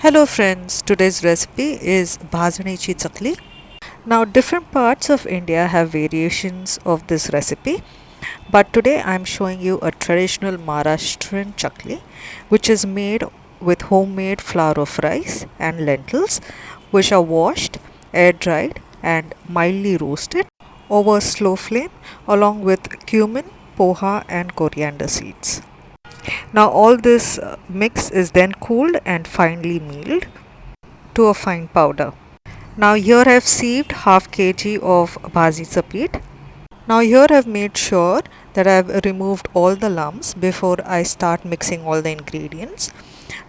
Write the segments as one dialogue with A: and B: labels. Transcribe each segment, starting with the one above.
A: Hello friends, today's recipe is Bhajane chakali. Now different parts of India have variations of this recipe, but today I'm showing you a traditional Maharashtrian chakli which is made with homemade flour of rice and lentils which are washed, air dried and mildly roasted over a slow flame along with cumin, poha and coriander seeds. Now all this mix is then cooled and finely milled to a fine powder. Now here I've sieved half kg of bhaji's peat. Now here I've made sure that I've removed all the lumps before I start mixing all the ingredients.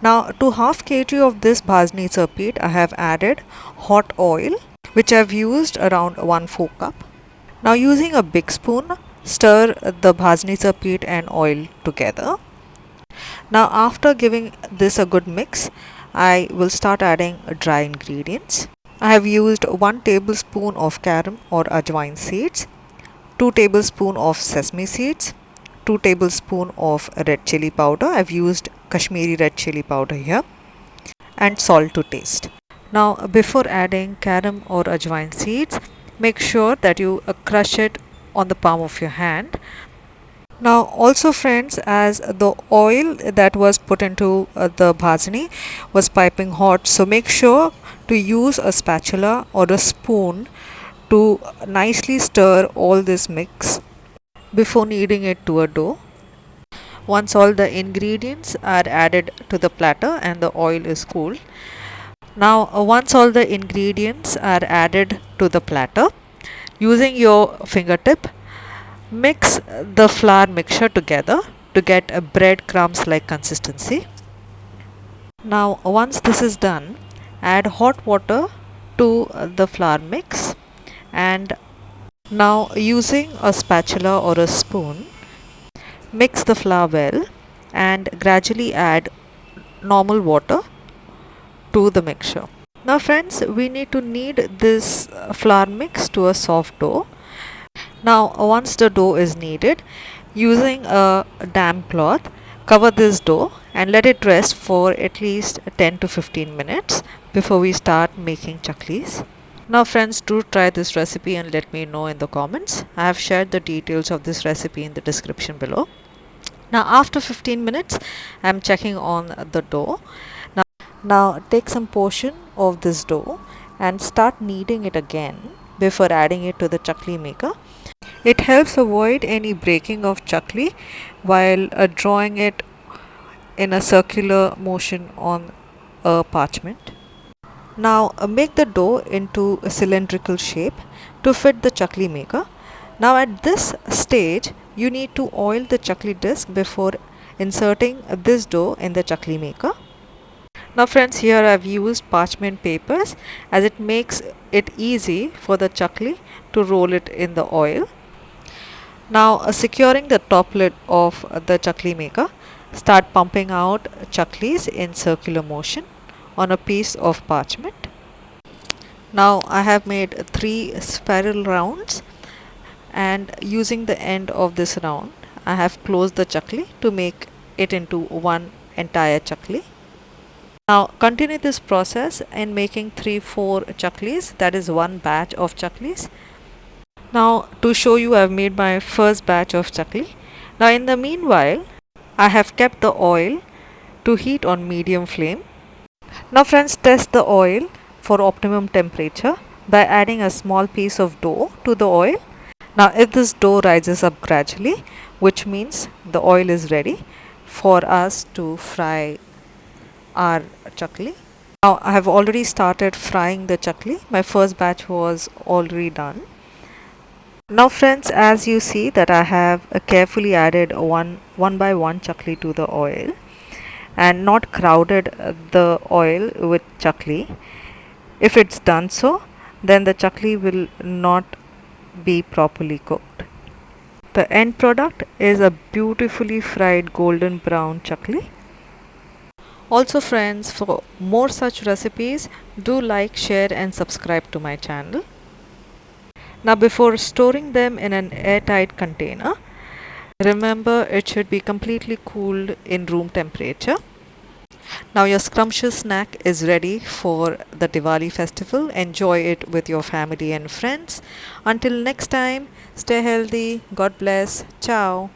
A: Now to half kg of this bhajni peat I have added hot oil which I've used around 1/4 cup. Now using a big spoon stir the bhajni peat and oil together. Now after giving this a good mix, I will start adding dry ingredients. I have used 1 tablespoon of carom or ajwain seeds, 2 tablespoon of sesame seeds, 2 tablespoon of red chili powder. I've used Kashmiri red chili powder here, and salt to taste. Now before adding carom or ajwain seeds, make sure that you crush it on the palm of your hand. Now also friends, as the oil that was put into the bhajani was piping hot, so make sure to use a spatula or a spoon to nicely stir all this mix before kneading it to a dough. Once all the ingredients are added to the platter and the oil is cooled. Now once all the ingredients are added to the platter, using your fingertip, mix the flour mixture together to get a breadcrumbs like consistency. Now once this is done, add hot water to the flour mix, and now using a spatula or a spoon, mix the flour well and gradually add normal water to the mixture. Now friends, we need to knead this flour mix to a soft dough. Now once the dough is kneaded, using a damp cloth, cover this dough and let it rest for at least 10 to 15 minutes before we start making chaklis. Now friends, do try this recipe and let me know in the comments. I have shared the details of this recipe in the description below. Now after 15 minutes, I am checking on the dough. Now take some portion of this dough and start kneading it again before adding it to the chakli maker. It helps avoid any breaking of chakli while drawing it in a circular motion on a parchment. Now make the dough into a cylindrical shape to fit the chakli maker. Now at this stage you need to oil the chakli disc before inserting this dough in the chakli maker. Now friends, here I have used parchment papers as it makes it easy for the chakli to roll it in the oil. Now securing the top lid of the chakli maker, start pumping out chaklis in circular motion on a piece of parchment. Now I have made 3 spiral rounds, and using the end of this round I have closed the chakli to make it into one entire chakli. Now continue this process in making 3-4 chaklis, that is one batch of chaklis. Now to show you, I have made my first batch of chakli. Now in the meanwhile, I have kept the oil to heat on medium flame. Now friends, test the oil for optimum temperature by adding a small piece of dough to the oil. Now if this dough rises up gradually, which means the oil is ready for us to fry our chakli. Now I have already started frying the chakli. My first batch was already done. Now friends, as you see that I have carefully added one by one chakli to the oil and not crowded the oil with chakli. If it's done so, then the chakli will not be properly cooked. The end product is a beautifully fried golden brown chakli. Also friends, for more such recipes, do like, share and subscribe to my channel. Now before storing them in an airtight container, remember it should be completely cooled in room temperature. Now your scrumptious snack is ready for the Diwali festival. Enjoy it with your family and friends. Until next time, stay healthy. God bless. Ciao.